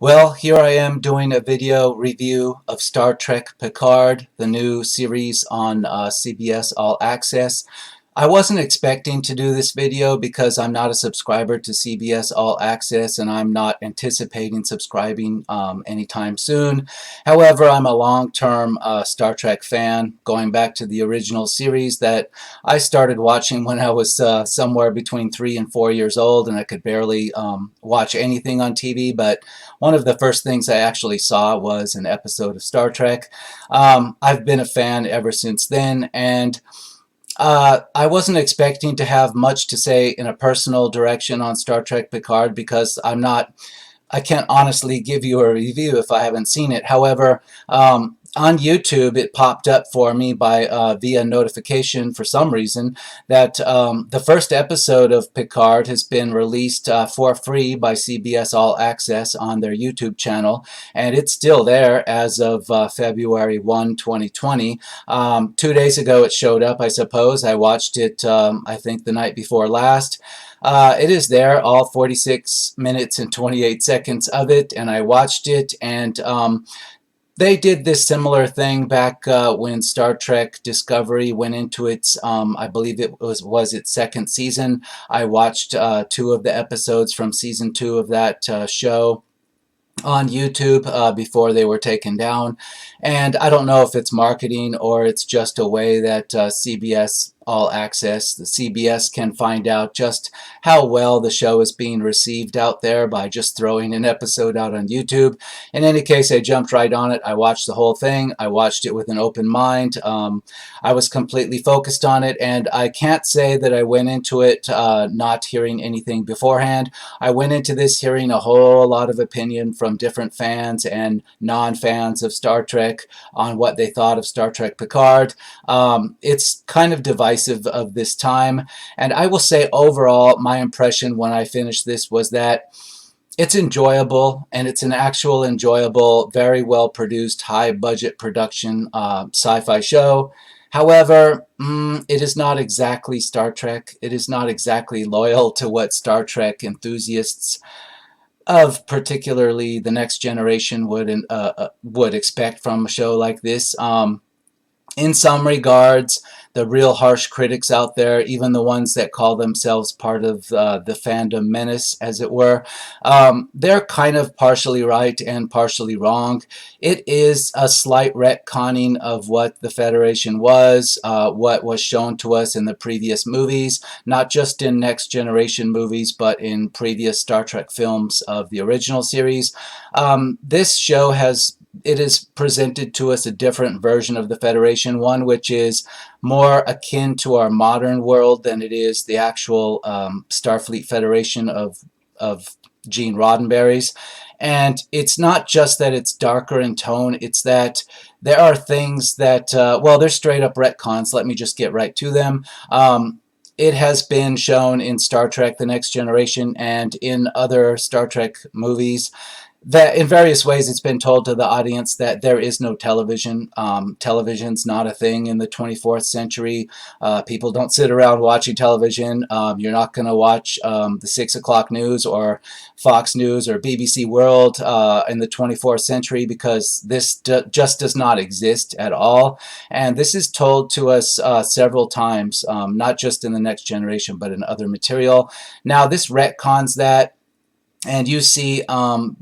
Well, here I am doing a video review of Star Trek Picard, the new series on CBS All Access. I wasn't expecting to do this video because I'm not a subscriber to CBS All Access and I'm not anticipating subscribing anytime soon. However, I'm a long-term Star Trek fan, going back to the original series that I started watching when I was somewhere between 3 and 4 years old, and I could barely watch anything on TV, but one of the first things I actually saw was an episode of Star Trek. I've been a fan ever since then, and I wasn't expecting to have much to say in a personal direction on Star Trek Picard because I can't honestly give you a review if I haven't seen it. However, on YouTube, it popped up for me by via notification for some reason that the first episode of Picard has been released for free by CBS All Access on their YouTube channel, and it's still there as of February 1, 2020. 2 days ago it showed up, I suppose. I watched it, I think, the night before last. It is there, all 46 minutes and 28 seconds of it, and I watched it, and they did this similar thing back when Star Trek Discovery went into its, I believe it was its second season. I watched 2 of the episodes from season 2 of that show on YouTube before they were taken down. And I don't know if it's marketing or it's just a way that CBS All Access, the CBS, can find out just how well the show is being received out there by just throwing an episode out on YouTube. In any case, I jumped right on it. I watched the whole thing. I watched it with an open mind. I was completely focused on it, and I can't say that I went into it not hearing anything beforehand. I went into this hearing a whole lot of opinion from different fans and non-fans of Star Trek on what they thought of Star Trek Picard. It's kind of divisive of this time, and I will say overall my impression when I finished this was that it's enjoyable, and it's an actual enjoyable, very well produced, high budget production sci-fi show. However, it is not exactly Star Trek. It is not exactly loyal to what Star Trek enthusiasts of particularly the next generation would expect from a show like this. In some regards, the real harsh critics out there, even the ones that call themselves part of the fandom menace, as it were, they're kind of partially right and partially wrong. It is a slight retconning of what the Federation was, what was shown to us in the previous movies, not just in Next Generation movies, but in previous Star Trek films of the original series. This show is presented to us a different version of the Federation, one which is more akin to our modern world than it is the actual Starfleet Federation of Gene Roddenberry's. And it's not just that it's darker in tone, it's that there are things that, well, they're straight up retcons. Let me just get right to them. It has been shown in Star Trek The Next Generation and in other Star Trek movies that in various ways it's been told to the audience that there is no television. Television's not a thing in the 24th century. People don't sit around watching television. You're not going to watch the 6 o'clock news or Fox News or BBC World in the 24th century because this just does not exist at all. And this is told to us several times, not just in The Next Generation, but in other material. Now, this retcons that, and you see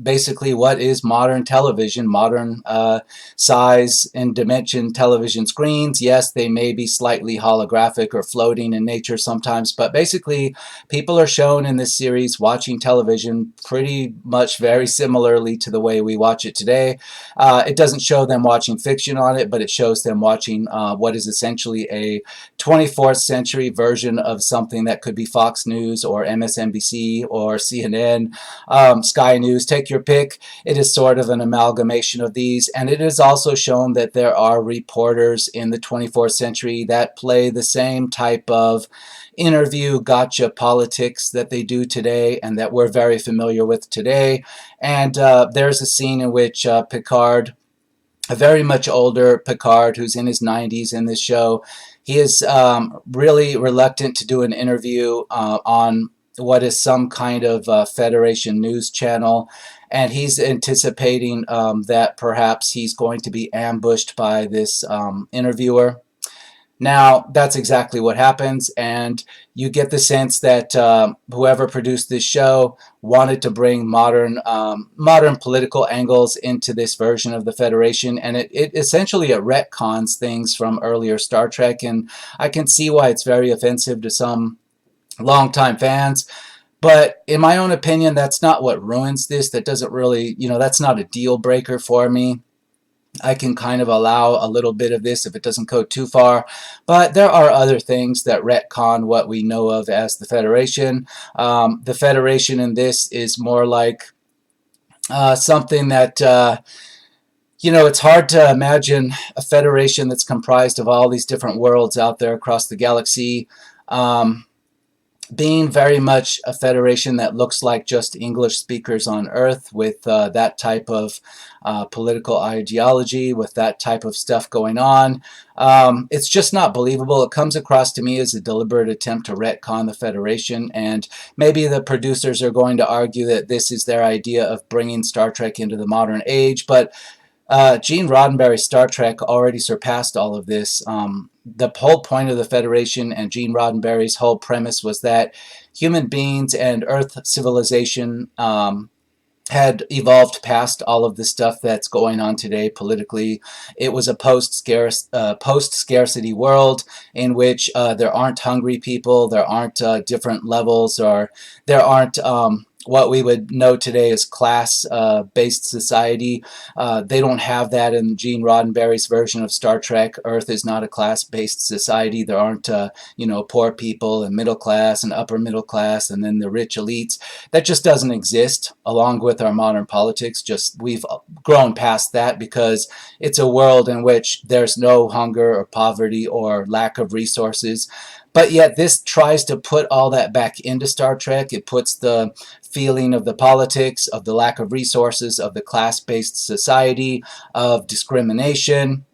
basically what is modern television, modern size and dimension television screens. Yes, they may be slightly holographic or floating in nature sometimes, but basically people are shown in this series watching television pretty much very similarly to the way we watch it today. It doesn't show them watching fiction on it, but it shows them watching what is essentially a 24th century version of something that could be Fox News or MSNBC or CNN. Sky News, take your pick. It is sort of an amalgamation of these, and it is also shown that there are reporters in the 24th century that play the same type of interview gotcha politics that they do today and that we're very familiar with today. And there's a scene in which Picard, a very much older Picard who's in his 90s in this show, he is really reluctant to do an interview on what is some kind of Federation news channel, and he's anticipating that perhaps he's going to be ambushed by this interviewer. Now, that's exactly what happens, and you get the sense that whoever produced this show wanted to bring modern political angles into this version of the Federation, and it essentially it retcons things from earlier Star Trek, and I can see why it's very offensive to some longtime fans. But in my own opinion, that's not what ruins this. That doesn't really, that's not a deal breaker for me. I can kind of allow a little bit of this if it doesn't go too far. But there are other things that retcon what we know of as the Federation. The Federation in this is more like something that, it's hard to imagine a Federation that's comprised of all these different worlds out there across the galaxy. Being very much a Federation that looks like just English speakers on Earth with that type of political ideology, with that type of stuff going on. It's just not believable. It comes across to me as a deliberate attempt to retcon the Federation, and maybe the producers are going to argue that this is their idea of bringing Star Trek into the modern age, but Gene Roddenberry's Star Trek already surpassed all of this. The whole point of the Federation and Gene Roddenberry's whole premise was that human beings and Earth civilization had evolved past all of the stuff that's going on today politically. It was a post-scarcity world in which there aren't hungry people, there aren't different levels, or there aren't what we would know today as class-based society. They don't have that in Gene Roddenberry's version of Star Trek. Earth is not a class-based society. There aren't, poor people and middle class and upper middle class and then the rich elites. That just doesn't exist along with our modern politics. We've grown past that because it's a world in which there's no hunger or poverty or lack of resources. But yet this tries to put all that back into Star Trek. It puts the feeling of the politics, of the lack of resources, of the class-based society, of discrimination.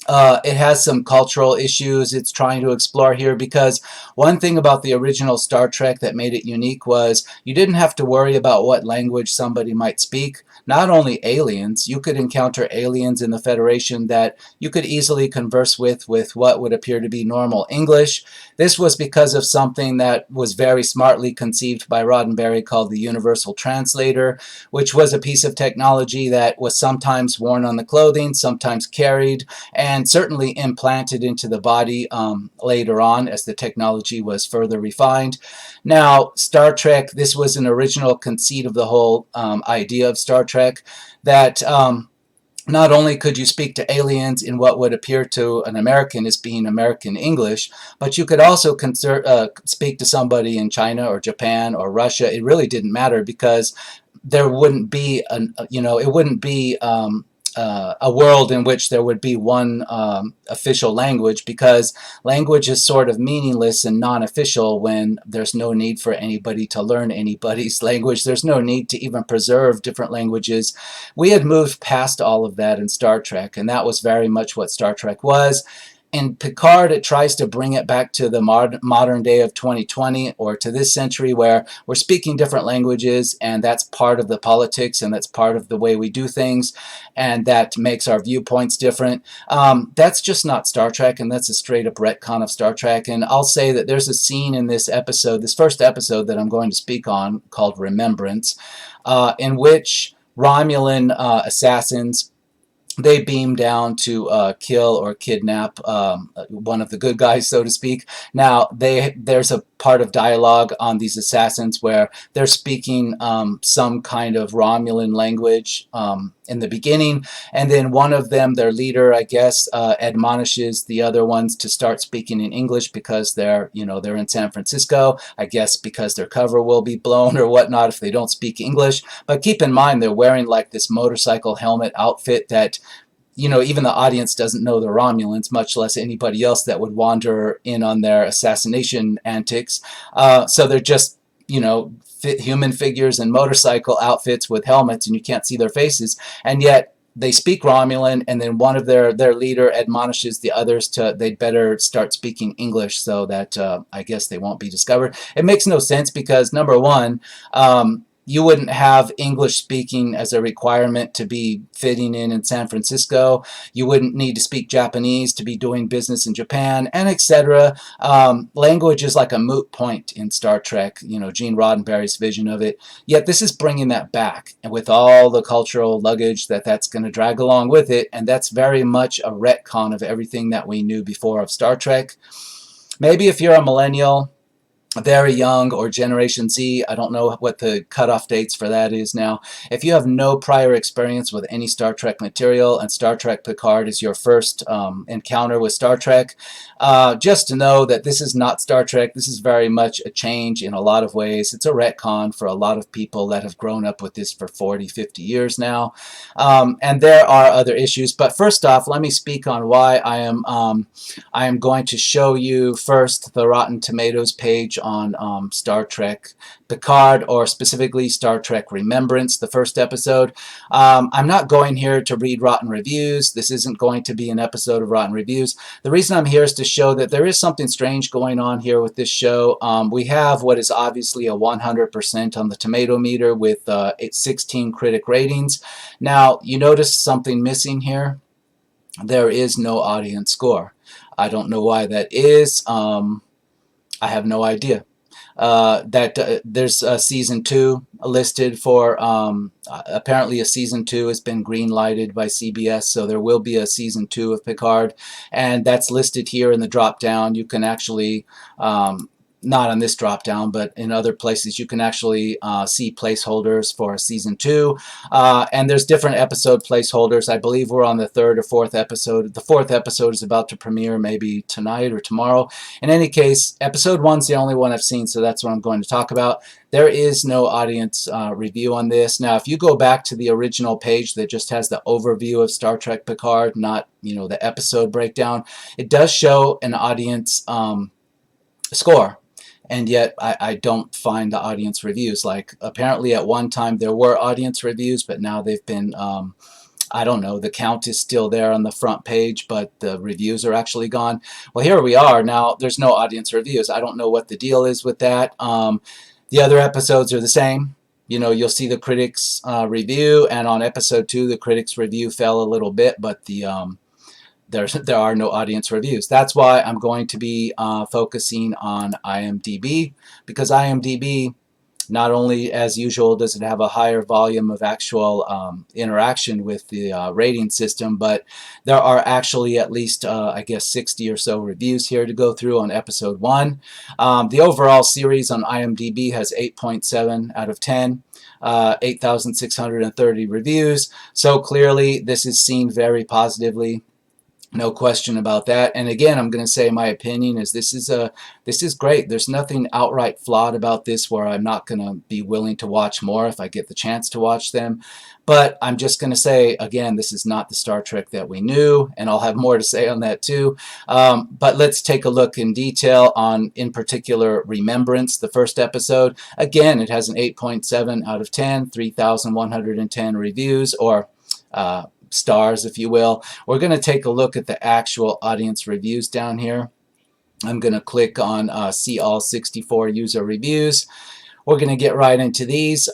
It has some cultural issues it's trying to explore here, because one thing about the original Star Trek that made it unique was you didn't have to worry about what language somebody might speak. Not only aliens, you could encounter aliens in the Federation that you could easily converse with what would appear to be normal English. This was because of something that was very smartly conceived by Roddenberry called the Universal Translator, which was a piece of technology that was sometimes worn on the clothing, sometimes carried, and certainly implanted into the body later on as the technology was further refined. Now, Star Trek, this was an original conceit of the whole idea of Star Trek, that not only could you speak to aliens in what would appear to an American as being American English, but you could also speak to somebody in China or Japan or Russia. It really didn't matter, because there wouldn't be a world in which there would be one official language, because language is sort of meaningless and non-official when there's no need for anybody to learn anybody's language. There's no need to even preserve different languages. We had moved past all of that in Star Trek, and that was very much what Star Trek was. In Picard, it tries to bring it back to the modern day of 2020, or to this century, where we're speaking different languages, and that's part of the politics, and that's part of the way we do things, and that makes our viewpoints different. That's just not Star Trek, and that's a straight-up retcon of Star Trek. And I'll say that there's a scene in this episode, this first episode that I'm going to speak on, called Remembrance, in which Romulan assassins, they beam down to kill or kidnap one of the good guys, so to speak. Now, there's a part of dialogue on these assassins where they're speaking some kind of Romulan language in the beginning, and then one of them, their leader, I guess, admonishes the other ones to start speaking in English because they're in San Francisco, I guess because their cover will be blown or whatnot if they don't speak English. But keep in mind, they're wearing like this motorcycle helmet outfit that, even the audience doesn't know the Romulans, much less anybody else that would wander in on their assassination antics. So they're just, human figures in motorcycle outfits with helmets, and you can't see their faces. And yet, they speak Romulan, and then one of their leader admonishes the others to they'd better start speaking English so that I guess they won't be discovered. It makes no sense because number one, you wouldn't have English speaking as a requirement to be fitting in San Francisco. You wouldn't need to speak Japanese to be doing business in Japan, and etc. Language is like a moot point in Star Trek, you know, Gene Roddenberry's vision of it. Yet this is bringing that back, and with all the cultural luggage that's going to drag along with it, and that's very much a retcon of everything that we knew before of Star Trek. Maybe if you're a millennial, very young, or Generation Z, I don't know what the cutoff dates for that is now. If you have no prior experience with any Star Trek material and Star Trek Picard is your first encounter with Star Trek, just to know that this is not Star Trek. This is very much a change in a lot of ways. It's a retcon for a lot of people that have grown up with this for 40, 50 years now. And there are other issues. But first off, let me speak on why I am going to show you first the Rotten Tomatoes page on Star Trek Picard, or specifically Star Trek Remembrance, the first episode. I'm not going here to read rotten reviews. This isn't going to be an episode of rotten reviews. The reason I'm here is to show that there is something strange going on here with this show. We have what is obviously a 100% on the tomato meter with 16 critic ratings. Now, you notice something missing here. There is no audience score. I don't know why that is. I have no idea. There's a season 2 listed for, apparently a season 2 has been green-lighted by CBS, so there will be a season 2 of Picard, and that's listed here in the drop-down. You can actually, not on this drop down, but in other places you can actually see placeholders for season 2, and there's different episode placeholders. I believe we're on the 3rd or 4th episode. The 4th episode is about to premiere maybe tonight or tomorrow. In any case, episode 1's the only one I've seen, so that's what I'm going to talk about. There is no audience review on this. Now, if you go back to the original page that just has the overview of Star Trek Picard, not, you know, the episode breakdown, it does show an audience score. And yet I don't find the audience reviews. Like, apparently at one time there were audience reviews, but now they've been, I don't know, the count is still there on the front page, but the reviews are actually gone. Well, here we are. Now there's no audience reviews. I don't know what the deal is with that. The other episodes are the same. You know, you'll see the critics review, and on episode 2 the critics review fell a little bit, but the there are no audience reviews. That's why I'm going to be focusing on IMDb, because IMDb, not only as usual does it have a higher volume of actual interaction with the rating system, but there are actually at least I guess 60 or so reviews here to go through on episode 1. The overall series on IMDb has 8.7 out of 10. 8,630 reviews, so clearly this is seen very positively. No question about that. And again, I'm going to say my opinion is this is great. There's nothing outright flawed about this where I'm not going to be willing to watch more if I get the chance to watch them. But I'm just going to say, again, this is not the Star Trek that we knew, and I'll have more to say on that too. But let's take a look in detail on, in particular, Remembrance, the first episode. Again, it has an 8.7 out of 10, 3,110 reviews, or stars, if you will. We're going to take a look at the actual audience reviews down here. I'm going to click on see all 64 user reviews. We're going to get right into these.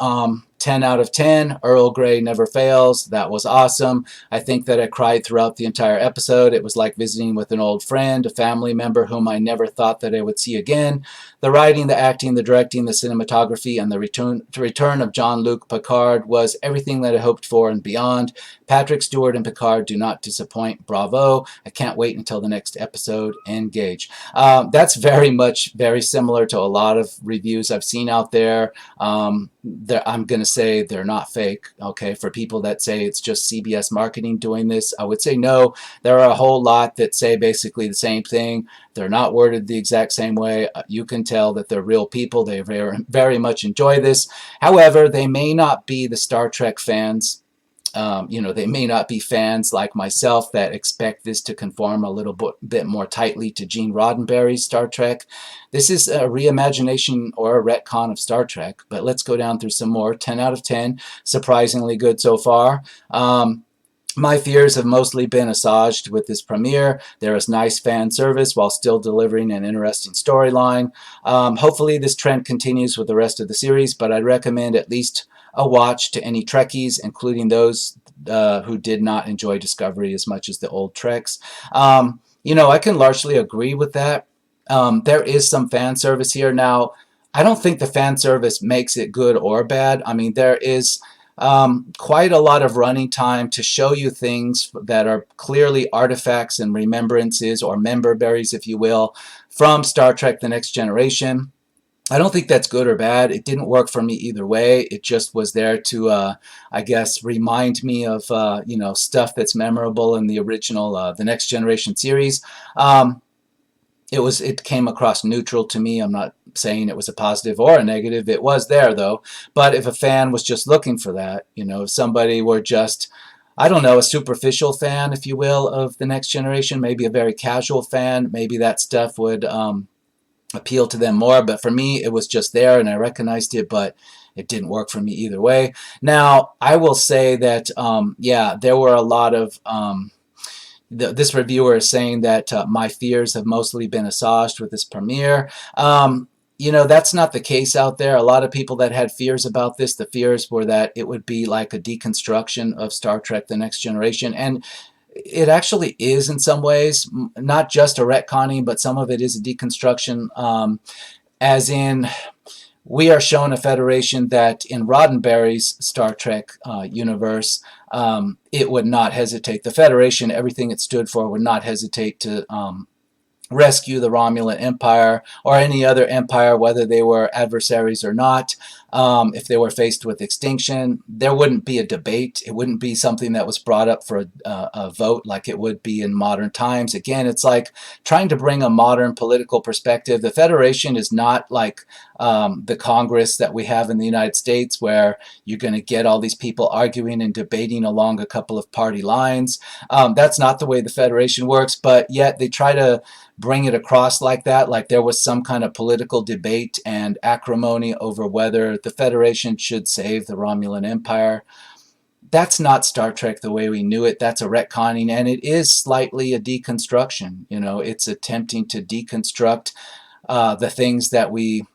10 out of 10, Earl Grey never fails. That was awesome. I think that I cried throughout the entire episode. It was like visiting with an old friend, a family member whom I never thought that I would see again. The writing, the acting, the directing, the cinematography, and the return of Jean-Luc Picard was everything that I hoped for and beyond. Patrick Stewart and Picard do not disappoint. Bravo. I can't wait until the next episode. Engage. That's very similar to a lot of reviews I've seen out there. I'm going to say they're not fake. Okay, for people that say it's just CBS marketing doing this, I would say no. There are a whole lot that say basically the same thing. They're not worded the exact same way. You can tell that they're real people. They very much enjoy this. However, they may not be the Star Trek fans. You know, they may not be fans like myself that expect this to conform a little bit more tightly to Gene Roddenberry's Star Trek. This is a reimagination or a retcon of Star Trek, but let's go down through some more. 10 out of 10, surprisingly good so far. My fears have mostly been assuaged with this premiere. There is nice fan service while still delivering an interesting storyline. Hopefully this trend continues with the rest of the series, but I'd recommend at least a watch to any Trekkies, including those who did not enjoy Discovery as much as the old Treks. I can largely agree with that. There is some fan service here. Now, I don't think the fan service makes it good or bad. I mean, there is quite a lot of running time to show you things that are clearly artifacts and remembrances, or member berries, if you will, from Star Trek The Next Generation. I don't think that's good or bad. It didn't work for me either way. It just was there to, I guess, remind me of, stuff that's memorable in the original The Next Generation series. It came across neutral to me. I'm not saying it was a positive or a negative. It was there though. But if a fan was just looking for that, if somebody were just, I don't know, a superficial fan, if you will, of The Next Generation, maybe a very casual fan, maybe that stuff would appeal to them more. But for me, it was just there and I recognized it, but it didn't work for me either way. Now, I will say that, yeah, there were a lot of this reviewer is saying that my fears have mostly been assuaged with this premiere. That's not the case out there. A lot of people that had fears about this, the fears were that it would be like a deconstruction of Star Trek The Next Generation. And it actually is in some ways, not just a retconning, but some of it is a deconstruction, as in we are shown a Federation that in Roddenberry's Star Trek universe, it would not hesitate. The Federation, everything it stood for, would not hesitate to rescue the Romulan Empire or any other empire, whether they were adversaries or not. If they were faced with extinction, there wouldn't be a debate. It wouldn't be something that was brought up for a vote like it would be in modern times. Again, it's like trying to bring a modern political perspective. The Federation is not like the Congress that we have in the United States, where you're going to get all these people arguing and debating along a couple of party lines. That's not the way the Federation works, but yet they try to bring it across like that, like there was some kind of political debate and acrimony over whether the Federation should save the Romulan Empire. That's not Star Trek the way we knew it. That's a retconning, and it is slightly a deconstruction. It's attempting to deconstruct the things that we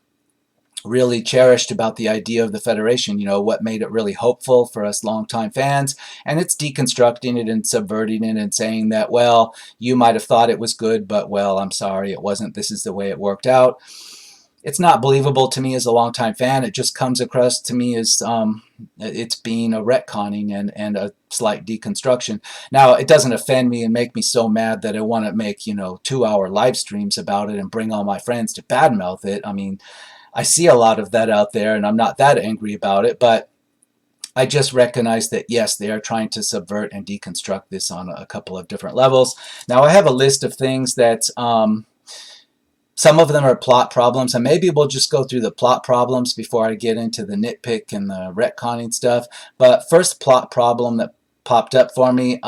really cherished about the idea of the Federation, what made it really hopeful for us longtime fans, and it's deconstructing it and subverting it and saying that, well, you might have thought it was good, but, well, I'm sorry, it wasn't. This is the way it worked out. It's not believable to me as a longtime fan. It just comes across to me as it's being a retconning and a slight deconstruction. Now, it doesn't offend me and make me so mad that I want to make, 2-hour live streams about it and bring all my friends to badmouth it. I mean, I see a lot of that out there, and I'm not that angry about it, but I just recognize that, yes, they are trying to subvert and deconstruct this on a couple of different levels. Now, I have a list of things that some of them are plot problems, and maybe we'll just go through the plot problems before I get into the nitpick and the retconning stuff. But first plot problem that popped up for me,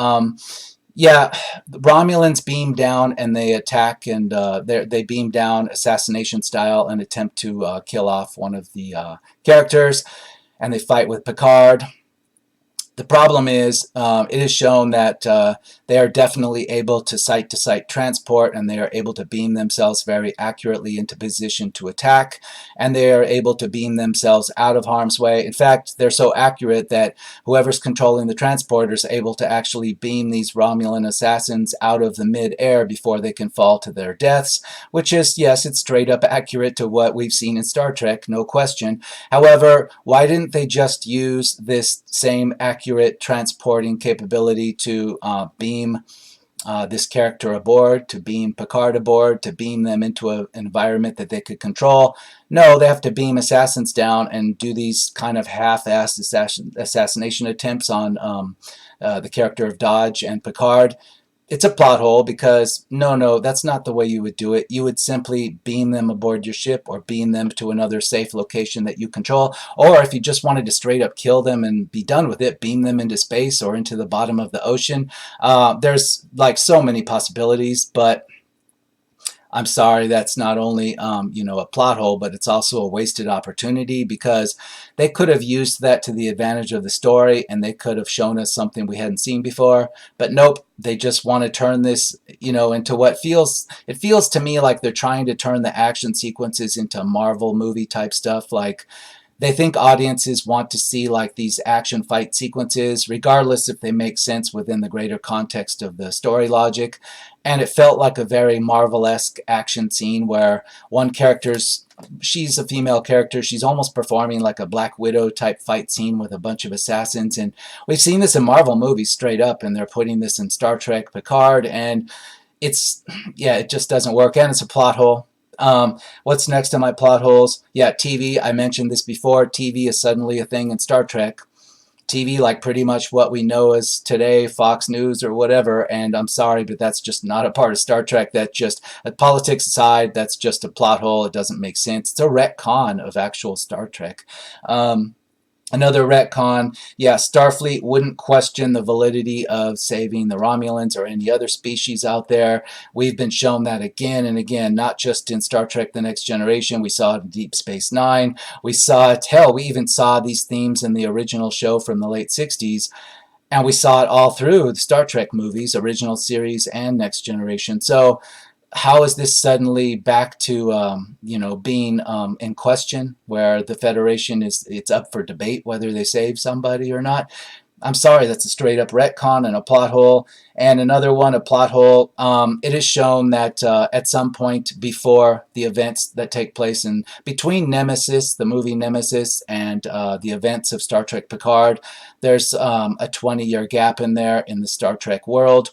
yeah, the Romulans beam down and they attack, and they beam down assassination style and attempt to kill off one of the characters, and they fight with Picard. The problem is, it is shown that they are definitely able to site-to-site transport, and they are able to beam themselves very accurately into position to attack, and they are able to beam themselves out of harm's way. In fact, they're so accurate that whoever's controlling the transporter is able to actually beam these Romulan assassins out of the mid-air before they can fall to their deaths, which is, yes, it's straight up accurate to what we've seen in Star Trek, no question. However, why didn't they just use this same accurate transporting capability to beam this character aboard, to beam Picard aboard, to beam them into an environment that they could control? No, they have to beam assassins down and do these kind of half-assed assassination attempts on the character of Dodge and Picard. It's a plot hole because, no, that's not the way you would do it. You would simply beam them aboard your ship or beam them to another safe location that you control. Or if you just wanted to straight up kill them and be done with it, beam them into space or into the bottom of the ocean. There's like so many possibilities, but I'm sorry, that's not only a plot hole, but it's also a wasted opportunity because they could have used that to the advantage of the story and they could have shown us something we hadn't seen before. But nope, they just want to turn this, into what feels to me like they're trying to turn the action sequences into Marvel movie type stuff. Like they think audiences want to see like these action fight sequences, regardless if they make sense within the greater context of the story logic. And it felt like a very Marvel-esque action scene where one she's a female character, she's almost performing like a Black Widow type fight scene with a bunch of assassins. And we've seen this in Marvel movies straight up, and they're putting this in Star Trek Picard, and it just doesn't work, and it's a plot hole. What's next on my plot holes? Yeah, TV. I mentioned this before. TV is suddenly a thing in Star Trek. TV, like pretty much what we know as today, Fox News or whatever, and I'm sorry, but that's just not a part of Star Trek. That just, politics aside, that's just a plot hole. It doesn't make sense. It's a retcon of actual Star Trek. Another retcon, yeah, Starfleet wouldn't question the validity of saving the Romulans or any other species out there. We've been shown that again and again, not just in Star Trek The Next Generation. We saw it in Deep Space Nine. We saw it, hell, we even saw these themes in the original show from the late 60s. And we saw it all through the Star Trek movies, original series and Next Generation. So how is this suddenly back to being in question, where the Federation it's up for debate whether they save somebody or not? I'm sorry, that's a straight up retcon and a plot hole. And another one, a plot hole. It is shown that at some point before the events that take place in between Nemesis, the movie Nemesis, and the events of Star Trek Picard, there's a 20-year gap in there in the Star Trek world.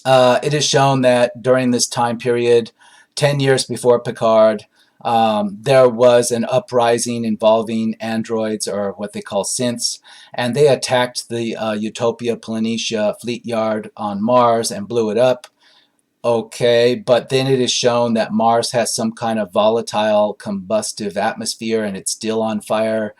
It is shown that during this time period, 10 years before Picard, there was an uprising involving androids, or what they call synths, and they attacked the Utopia Planitia fleet yard on Mars and blew it up. Okay, but then it is shown that Mars has some kind of volatile combustive atmosphere and it's still on fire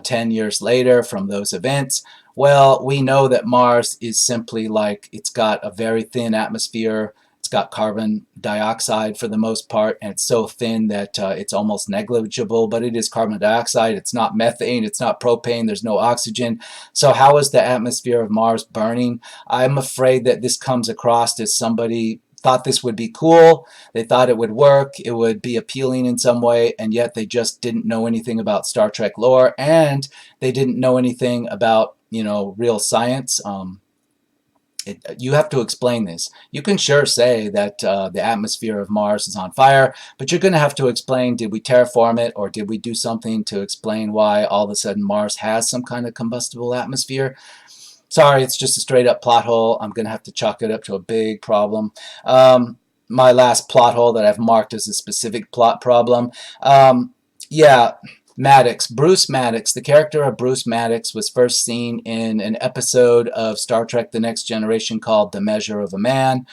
10 years later from those events. Well, we know that Mars is simply like, it's got a very thin atmosphere. It's got carbon dioxide for the most part, and it's so thin that it's almost negligible, but it is carbon dioxide. It's not methane. It's not propane. There's no oxygen. So how is the atmosphere of Mars burning? I'm afraid that this comes across as somebody thought this would be cool. They thought it would work. It would be appealing in some way, and yet they just didn't know anything about Star Trek lore, and they didn't know anything about real science. You have to explain this. You can sure say that the atmosphere of Mars is on fire, but you're going to have to explain, did we terraform it, or did we do something to explain why all of a sudden Mars has some kind of combustible atmosphere? Sorry, it's just a straight up plot hole. I'm going to have to chalk it up to a big problem. My last plot hole that I've marked as a specific plot problem. Yeah, Maddox, Bruce Maddox, the character of Bruce Maddox was first seen in an episode of Star Trek The Next Generation called The Measure of a Man.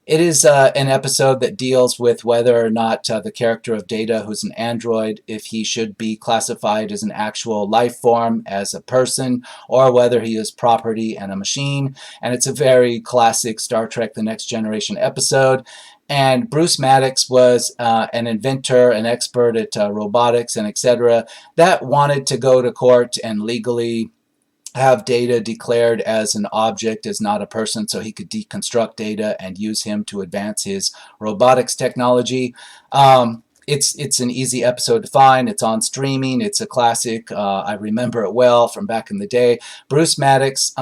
It is an episode that deals with whether or not the character of Data, who's an android, if he should be classified as an actual life form, as a person, or whether he is property and a machine. And it's a very classic Star Trek The Next Generation episode. And Bruce Maddox was an inventor, an expert at robotics and etc. that wanted to go to court and legally have Data declared as an object, as not a person, so he could deconstruct Data and use him to advance his robotics technology. It's an easy episode to find. It's on streaming. It's a classic. I remember it well from back in the day. Bruce Maddox,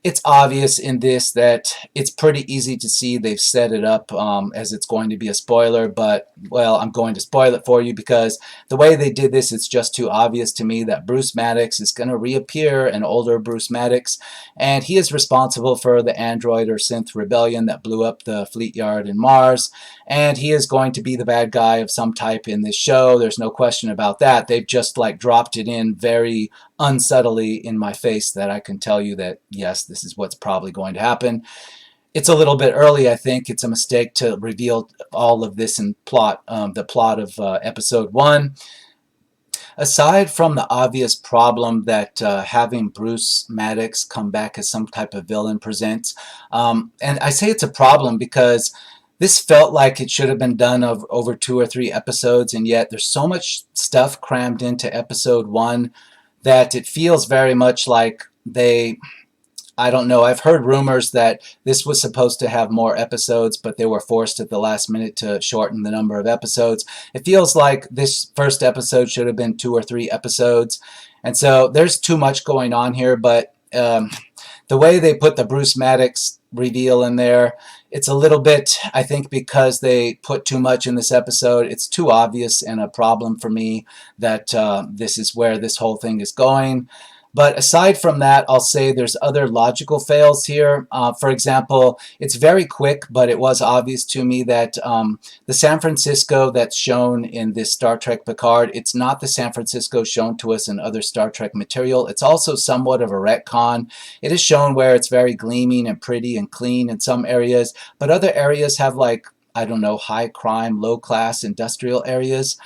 it's obvious in this that it's pretty easy to see they've set it up as it's going to be a spoiler, but, well, I'm going to spoil it for you because the way they did this, it's just too obvious to me that Bruce Maddox is going to reappear, an older Bruce Maddox, and he is responsible for the android or synth rebellion that blew up the fleet yard in Mars, and he is going to be the bad guy of some type in this show. There's no question about that. They've just like dropped it in very unsubtly in my face that I can tell you that, yes, this is what's probably going to happen. It's a little bit early, I think. It's a mistake to reveal all of this in plot, the plot of episode 1. Aside from the obvious problem that having Bruce Maddox come back as some type of villain presents, and I say it's a problem because This felt like it should have been done over 2 or 3 episodes, and yet there's so much stuff crammed into episode 1 that it feels very much like I don't know. I've heard rumors that this was supposed to have more episodes, but they were forced at the last minute to shorten the number of episodes. It feels like this first episode should have been 2 or 3 episodes. And so there's too much going on here, but the way they put the Bruce Maddox reveal in there, it's a little bit, I think because they put too much in this episode, it's too obvious and a problem for me that this is where this whole thing is going. But aside from that, I'll say there's other logical fails here. For example, it's very quick, but it was obvious to me that the San Francisco that's shown in this Star Trek Picard, it's not the San Francisco shown to us in other Star Trek material. It's also somewhat of a retcon. It is shown where it's very gleaming and pretty and clean in some areas, but other areas have, like, I don't know, high crime, low class industrial areas.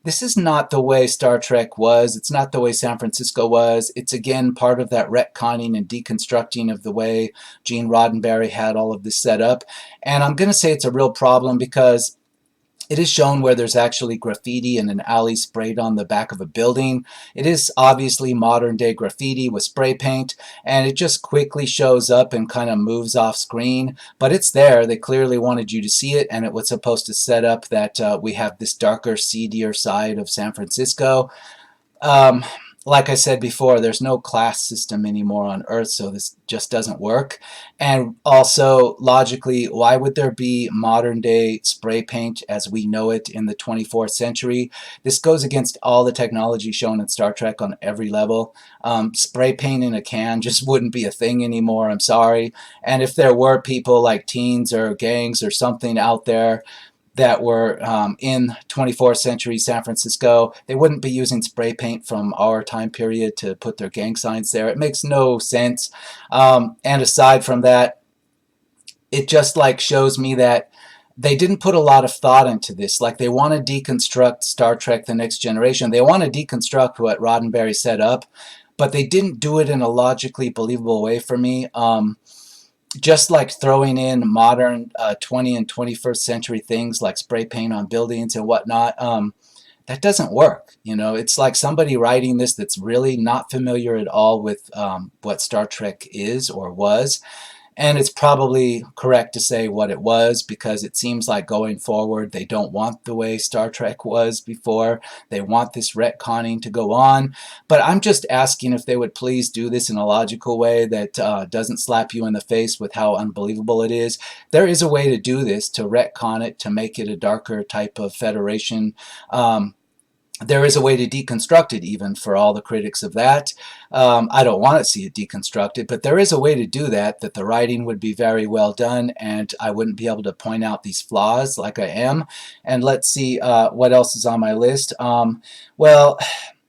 This is not the way Star Trek was. It's not the way San Francisco was. It's, again, part of that retconning and deconstructing of the way Gene Roddenberry had all of this set up. And I'm going to say it's a real problem because it is shown where there's actually graffiti in an alley sprayed on the back of a building. It is obviously modern day graffiti with spray paint, and it just quickly shows up and kind of moves off screen, but it's there. They clearly wanted you to see it, and it was supposed to set up that we have this darker, seedier side of San Francisco. Like I said before, there's no class system anymore on Earth, so this just doesn't work. And also, logically, why would there be modern day spray paint as we know it in the 24th century? This goes against all the technology shown in Star Trek on every level. Spray paint in a can just wouldn't be a thing anymore, I'm sorry. And if there were people like teens or gangs or something out there that were in 24th century San Francisco, they wouldn't be using spray paint from our time period to put their gang signs there. It makes no sense. And aside from that, it just like shows me that they didn't put a lot of thought into this. Like, they want to deconstruct Star Trek The Next Generation. They want to deconstruct what Roddenberry set up, but they didn't do it in a logically believable way for me. Just like throwing in modern 20 and 21st century things like spray paint on buildings and whatnot, that doesn't work. You know, it's like somebody writing this that's really not familiar at all with what Star Trek is or was. And it's probably correct to say what it was, because it seems like going forward they don't want the way Star Trek was before. They want this retconning to go on. But I'm just asking if they would please do this in a logical way that doesn't slap you in the face with how unbelievable it is. There is a way to do this, to retcon it, to make it a darker type of Federation. There is a way to deconstruct it, even for all the critics of that. I don't want to see it deconstructed, but there is a way to do that the writing would be very well done, and I wouldn't be able to point out these flaws like I am. And let's see what else is on my list. Well,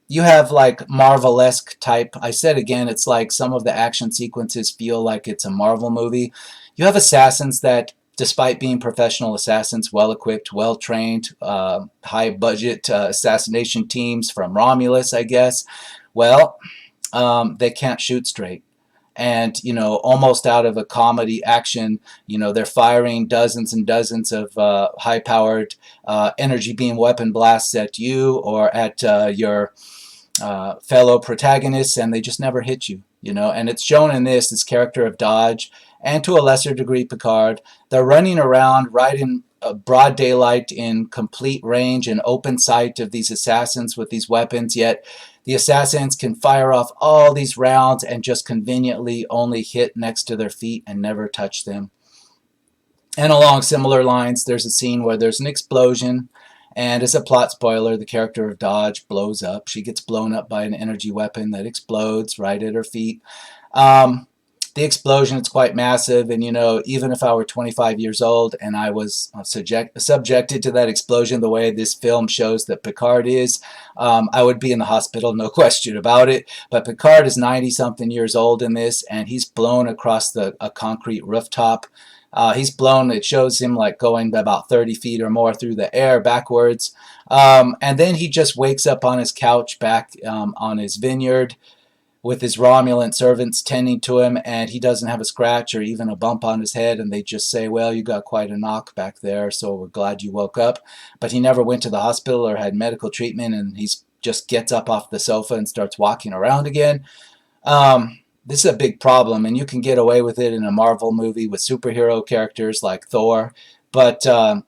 you have like Marvel-esque type. I said again, it's like some of the action sequences feel like it's a Marvel movie. You have assassins that, despite being professional assassins, well-equipped, well-trained, high-budget assassination teams from Romulus, I guess, well, they can't shoot straight. And, you know, almost out of a comedy action, you know, they're firing dozens and dozens of high-powered energy beam weapon blasts at you or at your fellow protagonists, and they just never hit you, you know. And it's shown in this character of Dodge, and to a lesser degree Picard. They're running around right in broad daylight in complete range and open sight of these assassins with these weapons, yet the assassins can fire off all these rounds and just conveniently only hit next to their feet and never touch them. And along similar lines, there's a scene where there's an explosion, and as a plot spoiler, the character of Dodge blows up. She gets blown up by an energy weapon that explodes right at her feet. The explosion is quite massive, and, you know, even if I were 25 years old and I was subjected to that explosion the way this film shows that Picard is, I would be in the hospital, no question about it. But Picard is 90-something years old in this, and he's blown across a concrete rooftop. He's blown, it shows him like going about 30 feet or more through the air backwards. And then he just wakes up on his couch back on his vineyard with his Romulan servants tending to him, and he doesn't have a scratch or even a bump on his head, and they just say, well, you got quite a knock back there, so we're glad you woke up. But he never went to the hospital or had medical treatment, and he's just gets up off the sofa and starts walking around again. This is a big problem, and you can get away with it in a Marvel movie with superhero characters like Thor, but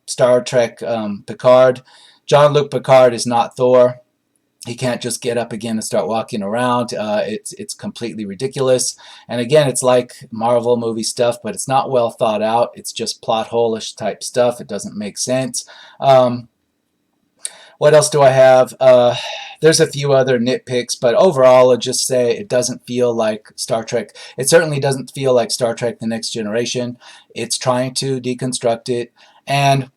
Star Trek Picard, Jean-Luc Picard is not Thor. He can't just get up again and start walking around. It's completely ridiculous. And again, it's like Marvel movie stuff, but it's not well thought out. It's just plot hole-ish type stuff. It doesn't make sense. What else do I have? There's a few other nitpicks, but overall, I'll just say it doesn't feel like Star Trek. It certainly doesn't feel like Star Trek The Next Generation. It's trying to deconstruct it, and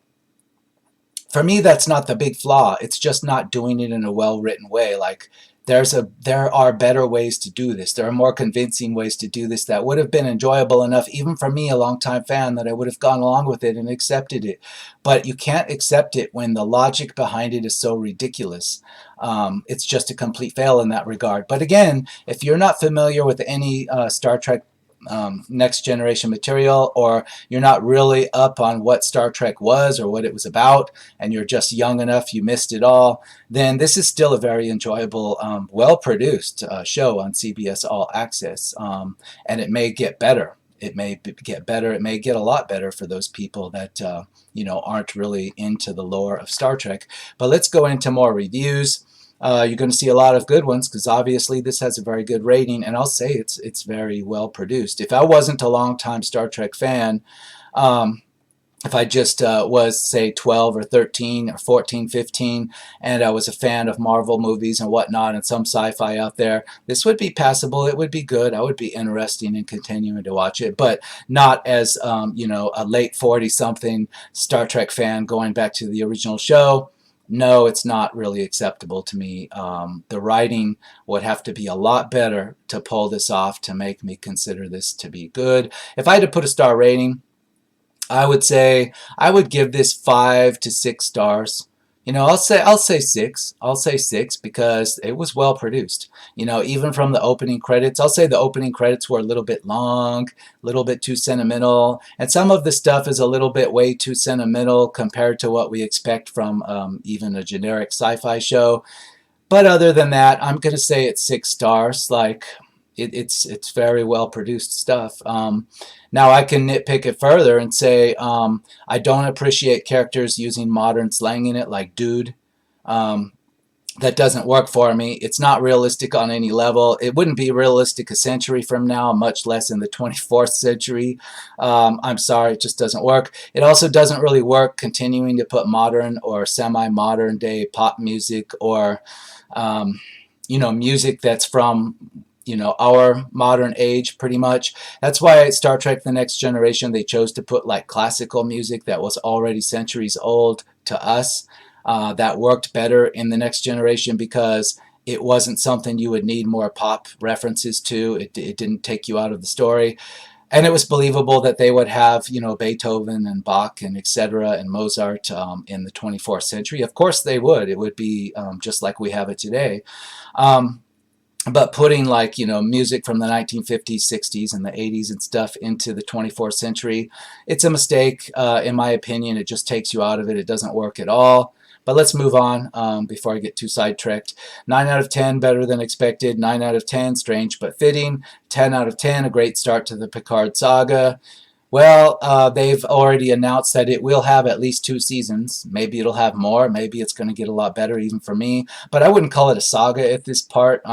for me, that's not the big flaw. It's just not doing it in a well-written way. Like, there are better ways to do this. There are more convincing ways to do this that would have been enjoyable enough, even for me, a longtime fan, that I would have gone along with it and accepted it. But you can't accept it when the logic behind it is so ridiculous. It's just a complete fail in that regard. But again, if you're not familiar with any Star Trek Next Generation material, or you're not really up on what Star Trek was or what it was about, and you're just young enough you missed it all, then this is still a very enjoyable, well-produced show on CBS All Access, and it may get better. It may get better. It may get a lot better for those people that aren't really into the lore of Star Trek. But let's go into more reviews. You're going to see a lot of good ones because obviously this has a very good rating, and I'll say it's very well produced. If I wasn't a longtime Star Trek fan, if I just was, say, 12 or 13 or 14, 15, and I was a fan of Marvel movies and whatnot and some sci-fi out there, this would be passable. It would be good. I would be interested in continuing to watch it, but not as, a late 40-something Star Trek fan going back to the original show. No, it's not really acceptable to me. The writing would have to be a lot better to pull this off to make me consider this to be good. If I had to put a star rating, I would say I would give this 5 to 6 stars. I'll say 6. I'll say 6 because it was well produced. Even from the opening credits, I'll say the opening credits were a little bit long, a little bit too sentimental, and some of the stuff is a little bit way too sentimental compared to what we expect from even a generic sci-fi show. But other than that, I'm going to say it's 6 stars. Like, it's very well produced stuff. Now I can nitpick it further and say I don't appreciate characters using modern slang in it, like dude. That doesn't work for me. It's not realistic on any level. It wouldn't be realistic a century from now, much less in the 24th century. I'm sorry, it just doesn't work. It also doesn't really work continuing to put modern or semi-modern day pop music or music that's from our modern age, pretty much. That's why Star Trek The Next Generation, they chose to put like classical music that was already centuries old to us. That worked better in The Next Generation because it wasn't something you would need more pop references to. It didn't take you out of the story. And it was believable that they would have, Beethoven and Bach and etc. and Mozart in the 24th century. Of course they would. It would be just like we have it today. But putting music from the 1950s, 60s, and the 80s and stuff into the 24th century, it's a mistake. In my opinion, it just takes you out of it. It doesn't work at all. But let's move on before I get too sidetracked. 9 out of 10, better than expected. 9 out of 10, strange but fitting. 10 out of 10, a great start to the Picard saga. Well, they've already announced that it will have at least 2 seasons. Maybe it'll have more. Maybe it's going to get a lot better even for me. But I wouldn't call it a saga at this part.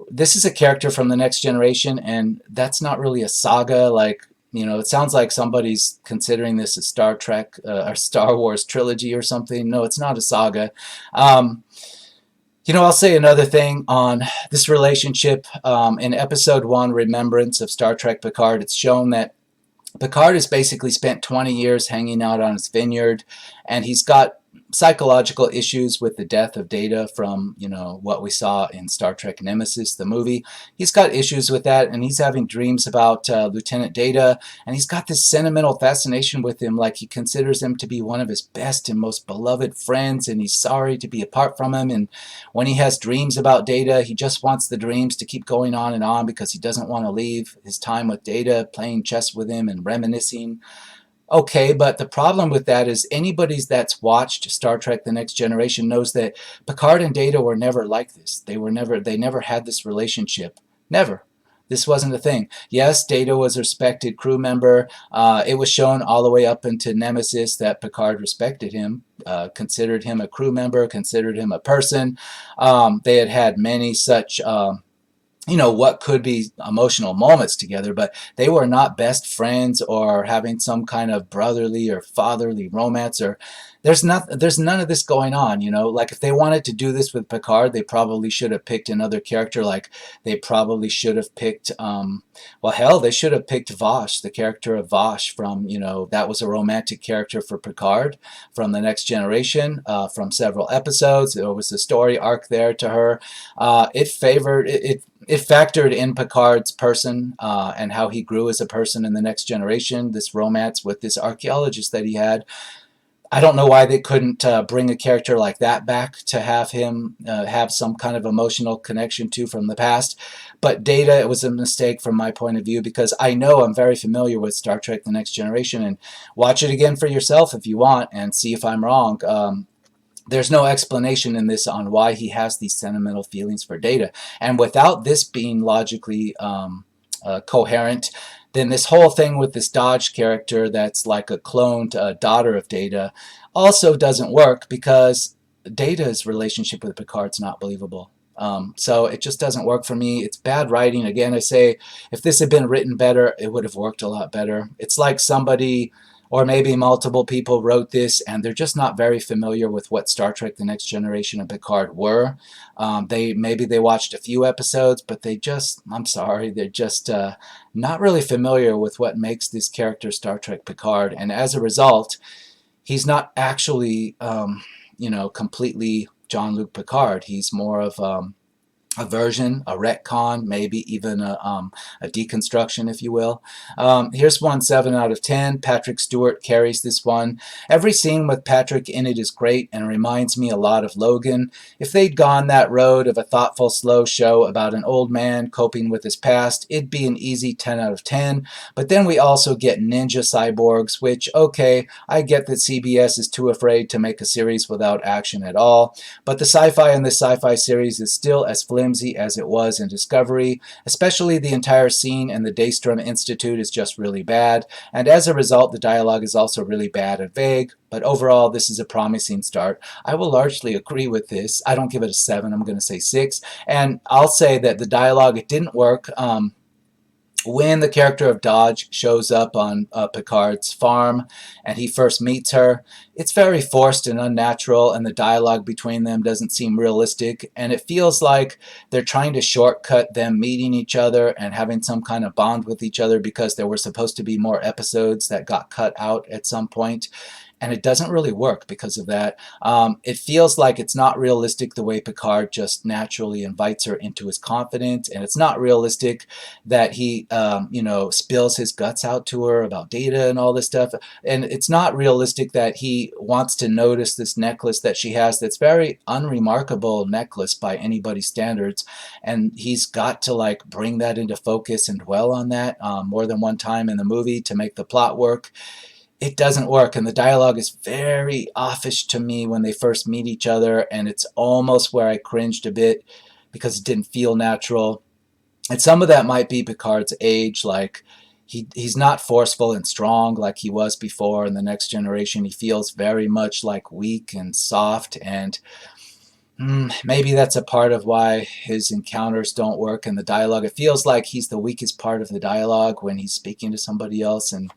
This is a character from The Next Generation, and that's not really a saga. It sounds like somebody's considering this a Star Trek or Star Wars trilogy or something. No, it's not a saga. I'll say another thing on this relationship. In Episode 1, Remembrance of Star Trek Picard, it's shown that Picard has basically spent 20 years hanging out on his vineyard, and he's got psychological issues with the death of Data from, what we saw in Star Trek Nemesis, the movie. He's got issues with that, and he's having dreams about Lieutenant Data, and he's got this sentimental fascination with him, like he considers him to be one of his best and most beloved friends, and he's sorry to be apart from him. And when he has dreams about Data, he just wants the dreams to keep going on and on because he doesn't want to leave his time with Data, playing chess with him and reminiscing. Okay, but the problem with that is anybody that's watched Star Trek The Next Generation knows that Picard and Data were never like this. They never had this relationship. Never. This wasn't a thing. Yes, Data was a respected crew member. It was shown all the way up into Nemesis that Picard respected him, considered him a crew member, considered him a person. They had had many such what could be emotional moments together, but they were not best friends or having some kind of brotherly or fatherly romance. Or there's none of this going on. Like if they wanted to do this with Picard, they probably should have picked another character. Like they probably should have picked well, hell, they should have picked Vosh, the character of Vosh from, that was a romantic character for Picard from The Next Generation, from several episodes. There was a story arc there to her. It factored in Picard's person and how he grew as a person in The Next Generation, this romance with this archaeologist that he had. I don't know why they couldn't bring a character like that back to have him have some kind of emotional connection to from the past. But Data, it was a mistake from my point of view, because I know I'm very familiar with Star Trek The Next Generation, and watch it again for yourself if you want and see if I'm wrong. There's no explanation in this on why he has these sentimental feelings for Data. And without this being logically coherent, then this whole thing with this Dodge character that's like a cloned daughter of Data also doesn't work, because Data's relationship with Picard's not believable. So it just doesn't work for me. It's bad writing. Again, I say, if this had been written better, it would have worked a lot better. It's like somebody, or maybe multiple people, wrote this and they're just not very familiar with what Star Trek The Next Generation and Picard were. Maybe they watched a few episodes, but I'm sorry, they're just not really familiar with what makes this character Star Trek Picard. And as a result, he's not actually, completely Jean-Luc Picard. He's more of a version, a retcon, maybe even a deconstruction, if you will. Here's one 7 out of 10. Patrick Stewart carries this one. Every scene with Patrick in it is great and reminds me a lot of Logan. If they'd gone that road of a thoughtful, slow show about an old man coping with his past, it'd be an easy 10 out of 10. But then we also get ninja cyborgs, which, okay, I get that CBS is too afraid to make a series without action at all, but the sci-fi in this sci-fi series is still as flimsy as it was in Discovery. Especially the entire scene in the Daystrom Institute is just really bad, and as a result the dialogue is also really bad and vague. But overall, this is a promising start. I will largely agree with this. I don't give it a 7, I'm going to say 6. And I'll say that the dialogue, it didn't work. When the character of Dodge shows up on Picard's farm and he first meets her, it's very forced and unnatural, and the dialogue between them doesn't seem realistic, and it feels like they're trying to shortcut them meeting each other and having some kind of bond with each other, because there were supposed to be more episodes that got cut out at some point. And it doesn't really work because of that. It feels like it's not realistic the way Picard just naturally invites her into his confidence, and it's not realistic that he, spills his guts out to her about Data and all this stuff. And it's not realistic that he wants to notice this necklace that she has that's very unremarkable necklace by anybody's standards. And he's got to bring that into focus and dwell on that more than one time in the movie to make the plot work. It doesn't work, and the dialogue is very offish to me when they first meet each other, and it's almost where I cringed a bit because it didn't feel natural. And some of that might be Picard's age. He's not forceful and strong like he was before in The Next Generation. He feels very much weak and soft, and maybe that's a part of why his encounters don't work in the dialogue. It feels like he's the weakest part of the dialogue when he's speaking to somebody else, and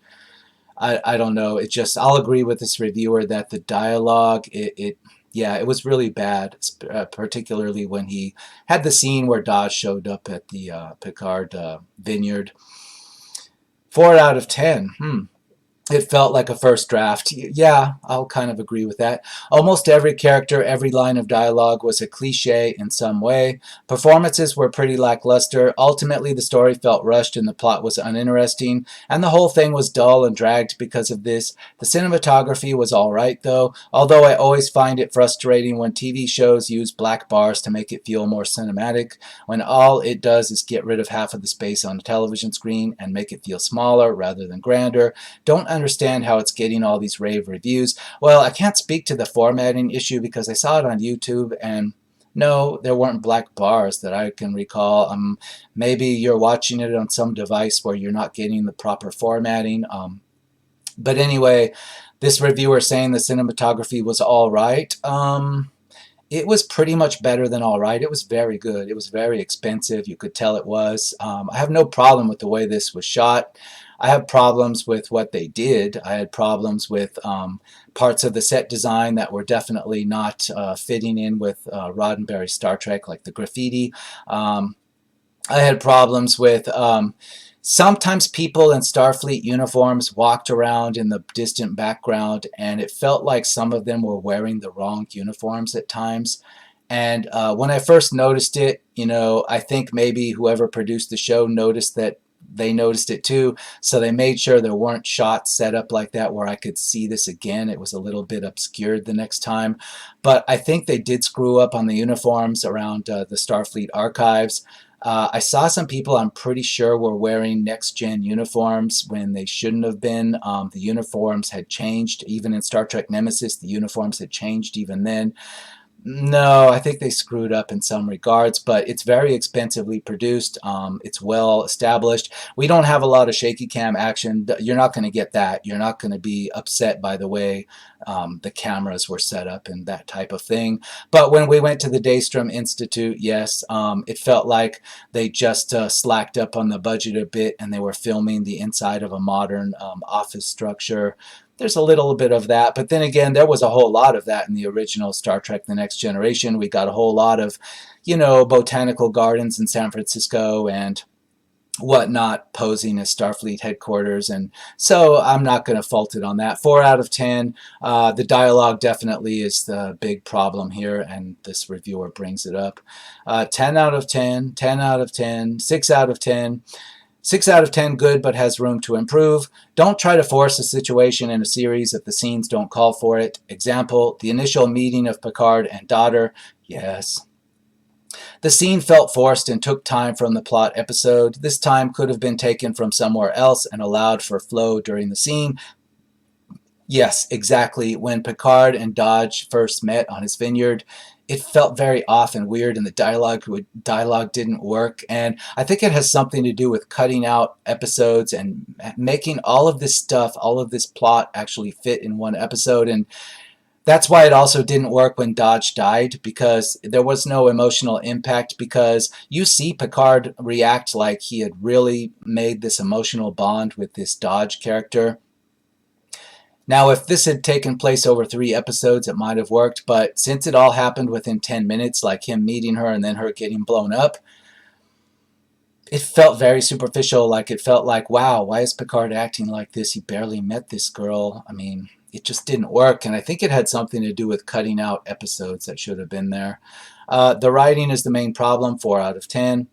I don't know. I'll agree with this reviewer that the dialogue, it was really bad, particularly when he had the scene where Dodge showed up at the Picard vineyard. 4 out of 10. It felt like a first draft. Yeah, I'll kind of agree with that. Almost every character, every line of dialogue was a cliche in some way. Performances were pretty lackluster. Ultimately, the story felt rushed and the plot was uninteresting, and the whole thing was dull and dragged because of this. The cinematography was alright, though, although I always find it frustrating when TV shows use black bars to make it feel more cinematic, when all it does is get rid of half of the space on a television screen and make it feel smaller rather than grander. Don't understand how it's getting all these rave reviews. Well, I can't speak to the formatting issue because I saw it on YouTube, and no, there weren't black bars that I can recall. Maybe you're watching it on some device where you're not getting the proper formatting. But anyway, this reviewer saying the cinematography was all right. It was pretty much better than all right. It was very good. It was very expensive. You could tell it was. I have no problem with the way this was shot. I have problems with what they did. I had problems with parts of the set design that were definitely not fitting in with Roddenberry Star Trek, like the graffiti. I had problems with sometimes people in Starfleet uniforms walked around in the distant background, and it felt like some of them were wearing the wrong uniforms at times. And when I first noticed it, I think maybe whoever produced the show noticed that they noticed it too. So they made sure there weren't shots set up like that where I could see this again. It was a little bit obscured the next time. But I think they did screw up on the uniforms around the Starfleet archives. I saw some people I'm pretty sure were wearing next-gen uniforms when they shouldn't have been. The uniforms had changed. Even in Star Trek Nemesis, the uniforms had changed even then. No, I think they screwed up in some regards, but it's very expensively produced. It's well established. We don't have a lot of shaky cam action. You're not going to get that. You're not going to be upset by the way the cameras were set up and that type of thing. But when we went to the Daystrom Institute, yes, it felt like they just slacked up on the budget a bit and they were filming the inside of a modern office structure. There's a little bit of that, but then again, there was a whole lot of that in the original Star Trek The Next Generation. We got a whole lot of, botanical gardens in San Francisco and whatnot posing as Starfleet headquarters, and so I'm not going to fault it on that. 4 out of 10. The dialogue definitely is the big problem here, and this reviewer brings it up. 10 out of 10, 10 out of 10, 6 out of 10. 6 out of 10 good, but has room to improve. Don't try to force a situation in a series if the scenes don't call for it. Example, the initial meeting of Picard and daughter. Yes. The scene felt forced and took time from the plot episode. This time could have been taken from somewhere else and allowed for flow during the scene. Yes, exactly. When Picard and Dodge first met on his vineyard, it felt very off and weird, and the dialogue didn't work. And I think it has something to do with cutting out episodes and making all of this stuff, all of this plot actually fit in one episode. And that's why it also didn't work when Dodge died, because there was no emotional impact, because you see Picard react like he had really made this emotional bond with this Dodge character. Now, if this had taken place over 3 episodes, it might have worked, but since it all happened within 10 minutes, like him meeting her and then her getting blown up, it felt very superficial. Like, it felt like, wow, why is Picard acting like this? He barely met this girl. I mean, it just didn't work, and I think it had something to do with cutting out episodes that should have been there. The writing is the main problem, 4 out of 10.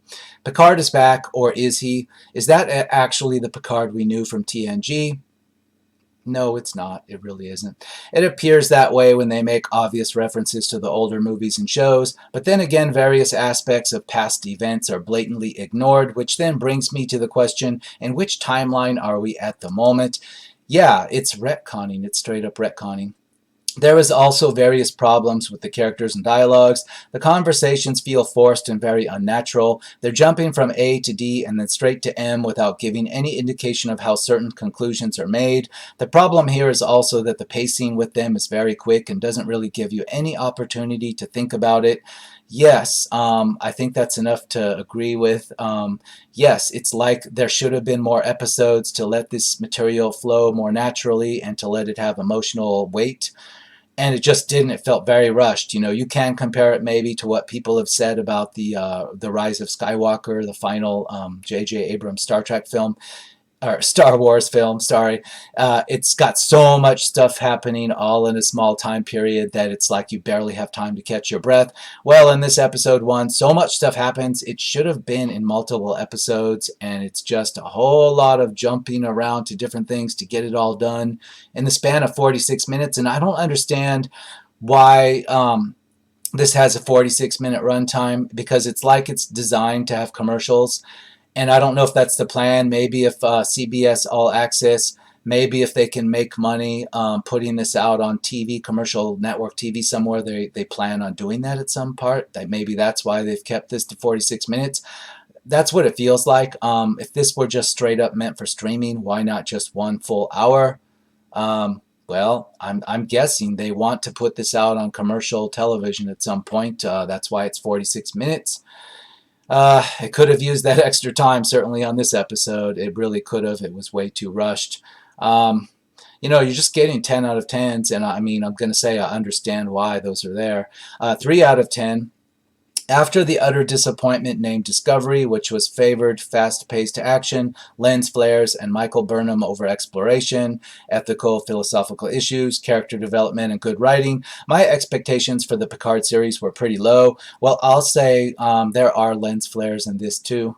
Picard is back, or is he? Is that actually the Picard we knew from TNG? No, it's not. It really isn't. It appears that way when they make obvious references to the older movies and shows, but then again, various aspects of past events are blatantly ignored, which then brings me to the question, in which timeline are we at the moment? Yeah, it's retconning. It's straight up retconning. There is also various problems with the characters and dialogues. The conversations feel forced and very unnatural. They're jumping from A to D and then straight to M without giving any indication of how certain conclusions are made. The problem here is also that the pacing with them is very quick and doesn't really give you any opportunity to think about it. Yes, I think that's enough to agree with. Yes, it's like there should have been more episodes to let this material flow more naturally and to let it have emotional weight. And it just didn't. It felt very rushed. You can compare it maybe to what people have said about the Rise of Skywalker, the final J.J. Abrams Star Trek film. or Star Wars film, sorry. It's got so much stuff happening all in a small time period that it's like you barely have time to catch your breath. Well, in this episode 1, so much stuff happens. It should have been in multiple episodes, and it's just a whole lot of jumping around to different things to get it all done in the span of 46 minutes. And I don't understand why this has a 46-minute runtime, because it's like it's designed to have commercials. And I don't know if that's the plan. Maybe if CBS All Access, maybe if they can make money putting this out on TV, commercial network TV somewhere, they plan on doing that at some part. That maybe that's why they've kept this to 46 minutes. That's what it feels like. If this were just straight up meant for streaming, why not just 1 full hour? Well, I'm guessing they want to put this out on commercial television at some point. That's why it's 46 minutes. It could have used that extra time, certainly on this episode. It really could have. It was way too rushed. You're just getting 10 out of 10s, and I mean, I'm going to say I understand why those are there. 3 out of 10. After the utter disappointment named Discovery, which was favored fast-paced action, lens flares, and Michael Burnham over exploration, ethical, philosophical issues, character development, and good writing, my expectations for the Picard series were pretty low. Well, I'll say there are lens flares in this too.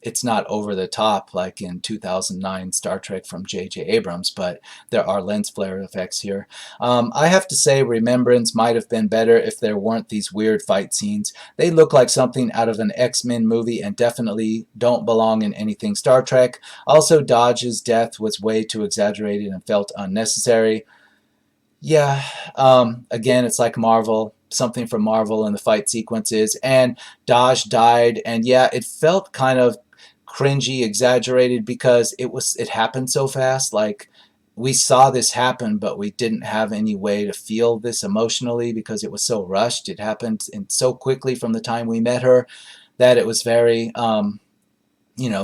It's not over the top like in 2009 Star Trek from J.J. Abrams, but there are lens flare effects here. I have to say Remembrance might have been better if there weren't these weird fight scenes. They look like something out of an X-Men movie and definitely don't belong in anything Star Trek. Also, Dodge's death was way too exaggerated and felt unnecessary. Yeah, again, it's like Marvel, something from Marvel in the fight sequences, and Dodge died, and yeah, it felt kind of cringy, exaggerated, because it happened so fast. Like, we saw this happen, but we didn't have any way to feel this emotionally because it was so rushed. It happened so quickly from the time we met her that it was very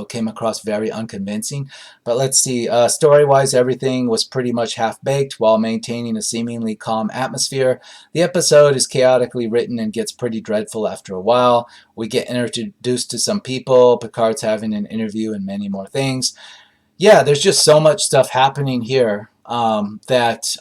came across very unconvincing. But let's see, story-wise, everything was pretty much half-baked while maintaining a seemingly calm atmosphere. The episode is chaotically written and gets pretty dreadful after a while. We get introduced to some people, Picard's having an interview, and many more things. Yeah, there's just so much stuff happening here that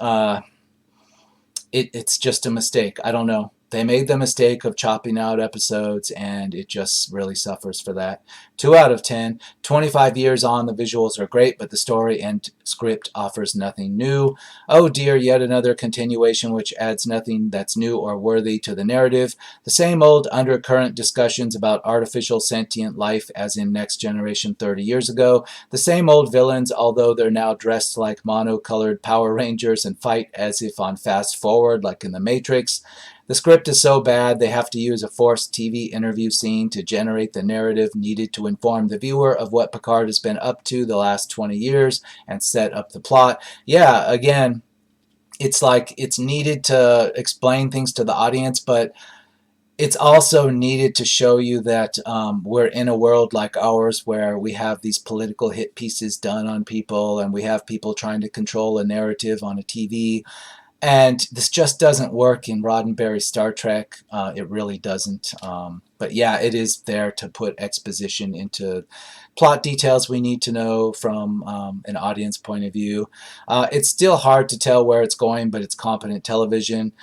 it's just a mistake. I don't know. They made the mistake of chopping out episodes, and it just really suffers for that. 2 out of 10. 25 years on, the visuals are great, but the story and script offers nothing new. Oh dear, yet another continuation which adds nothing that's new or worthy to the narrative. The same old undercurrent discussions about artificial sentient life as in Next Generation 30 years ago. The same old villains, although they're now dressed like mono-colored Power Rangers and fight as if on fast forward like in The Matrix. The script is so bad they have to use a forced TV interview scene to generate the narrative needed to inform the viewer of what Picard has been up to the last 20 years and set up the plot. Yeah, again, it's like it's needed to explain things to the audience, but it's also needed to show you that we're in a world like ours where we have these political hit pieces done on people, and we have people trying to control a narrative on a TV. And this just doesn't work in Roddenberry Star Trek. It really doesn't. But yeah, it is there to put exposition into plot details we need to know from an audience point of view. It's still hard to tell where it's going, but it's competent television.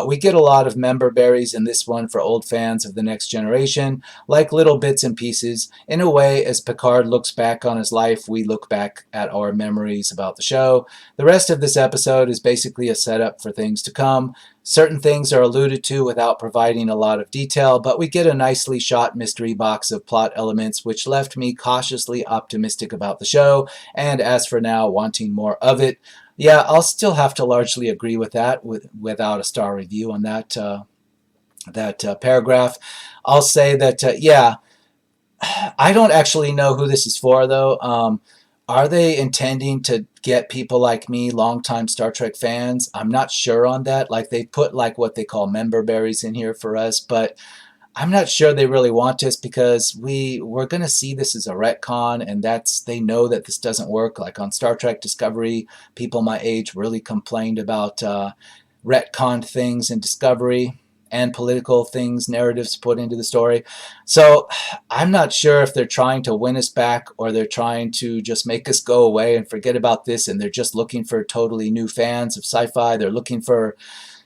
We get a lot of member berries in this one for old fans of The Next Generation, like little bits and pieces. In a way, as Picard looks back on his life, we look back at our memories about the show. The rest of this episode is basically a setup for things to come. Certain things are alluded to without providing a lot of detail, but we get a nicely shot mystery box of plot elements which left me cautiously optimistic about the show, and as for now, wanting more of it. Yeah, I'll still have to largely agree with that without a star review on that paragraph. I'll say that, yeah, I don't actually know who this is for, though. Are they intending to get people like me, longtime Star Trek fans? I'm not sure on that. Like, they put like what they call member berries in here for us, but I'm not sure they really want us, because we're going to see this as a retcon, and they know that this doesn't work. Like on Star Trek Discovery, people my age really complained about retconned things in Discovery. and political things, narratives put into the story. So I'm not sure if they're trying to win us back or they're trying to just make us go away and forget about this, and they're just looking for totally new fans of sci-fi. They're looking for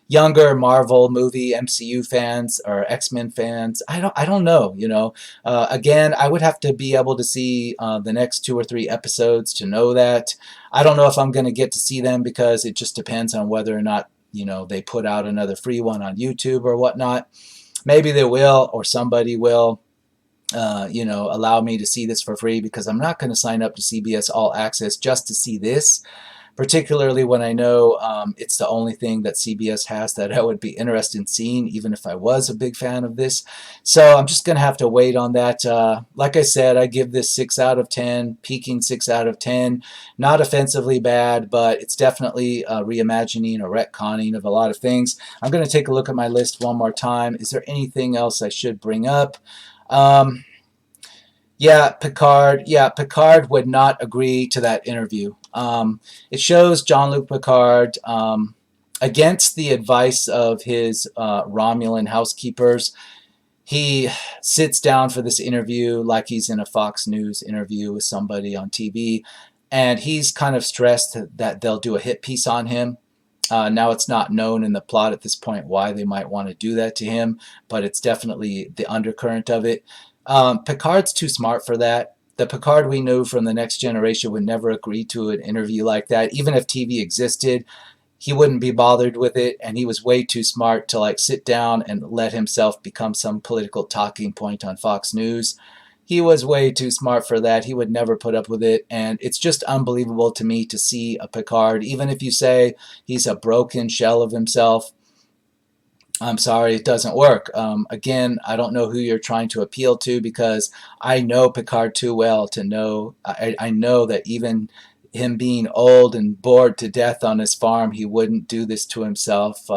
younger Marvel movie MCU fans or X-Men fans. I don't know, you know. Again, I would have to be able to see the next 2 or 3 episodes to know that. I don't know if I'm going to get to see them because it just depends on whether or not, you know, they put out another free one on YouTube or whatnot. Maybe they will, or somebody will, you know, allow me to see this for free, because I'm not going to sign up to CBS All Access just to see this, particularly when I know it's the only thing that CBS has that I would be interested in seeing, even if I was a big fan of this. So I'm just going to have to wait on that. Like I said, I give this 6 out of 10, peaking 6 out of 10. Not offensively bad, but it's definitely a reimagining or retconning of a lot of things. I'm going to take a look at my list one more time. Is there anything else I should bring up? Um, yeah, Picard. Yeah, Picard would not agree to that interview. It shows Jean-Luc Picard, against the advice of his Romulan housekeepers. He sits down for this interview like he's in a Fox News interview with somebody on TV, and he's kind of stressed that they'll do a hit piece on him. Now, it's not known in the plot at this point why they might want to do that to him, but it's definitely the undercurrent of it. Picard's too smart for that. The Picard we knew from The Next Generation would never agree to an interview like that. Even if TV existed, he wouldn't be bothered with it, and he was way too smart to like sit down and let himself become some political talking point on Fox News. He was way too smart for that. He would never put up with it, and it's just unbelievable to me to see a Picard, even if you say he's a broken shell of himself. I'm sorry, it doesn't work. Again, I don't know who you're trying to appeal to, because I know Picard too well to know. I know that even him being old and bored to death on his farm, he wouldn't do this to himself.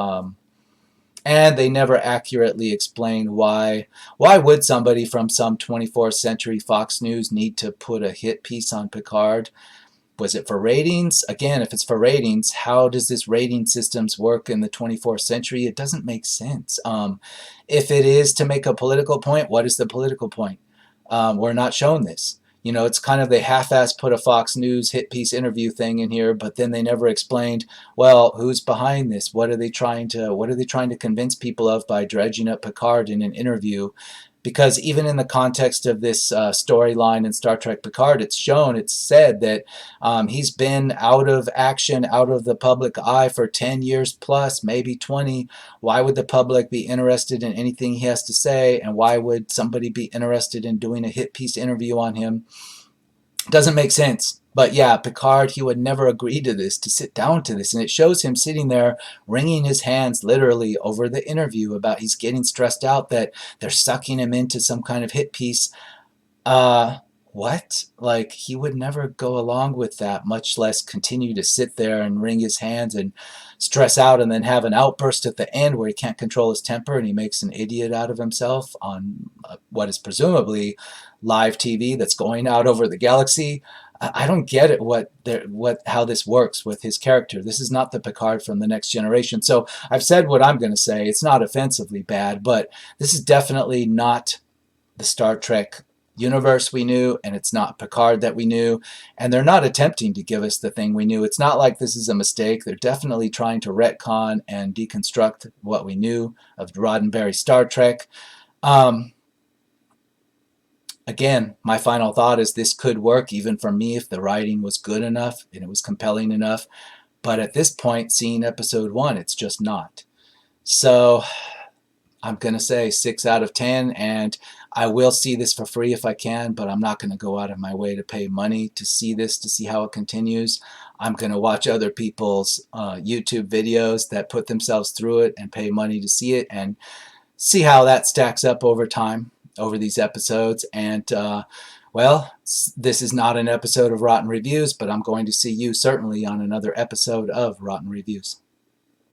And they never accurately explain why. Why would somebody from some 24th century Fox News need to put a hit piece on Picard? Was it for ratings? Again, if it's for ratings, how does this rating systems work in the 24th century? It doesn't make sense. If it is to make a political point, what is the political point? We're not shown this. You know, it's kind of they half-ass put a Fox News hit piece interview thing in here, but then they never explained, well, who's behind this? What are they trying to convince people of by dredging up Picard in an interview? Because even in the context of this storyline in Star Trek Picard, it's said that he's been out of action, out of the public eye for 10 years plus, maybe 20. Why would the public be interested in anything he has to say? And why would somebody be interested in doing a hit piece interview on him? Doesn't make sense. But yeah, Picard, he would never agree to this, to sit down to this. And it shows him sitting there wringing his hands literally over the interview about he's getting stressed out that they're sucking him into some kind of hit piece. Uh, what? Like, he would never go along with that, much less continue to sit there and wring his hands and stress out and then have an outburst at the end where he can't control his temper and he makes an idiot out of himself on what is presumably live TV that's going out over the galaxy. I don't get it how this works with his character. This is not the Picard from The Next Generation. So I've said what I'm going to say. It's not offensively bad, but this is definitely not the Star Trek universe we knew, and it's not Picard that we knew, and they're not attempting to give us the thing we knew. It's not like this is a mistake. They're definitely trying to retcon and deconstruct what we knew of Roddenberry Star Trek. Again, my final thought is this could work even for me if the writing was good enough and it was compelling enough, but at this point, seeing episode 1, it's just not. So I'm going to say 6 out of 10, and I will see this for free if I can, but I'm not going to go out of my way to pay money to see this, to see how it continues. I'm going to watch other people's YouTube videos that put themselves through it and pay money to see it and see how that stacks up over time, over these episodes. And, well, this is not an episode of Rotten Reviews, but I'm going to see you certainly on another episode of Rotten Reviews.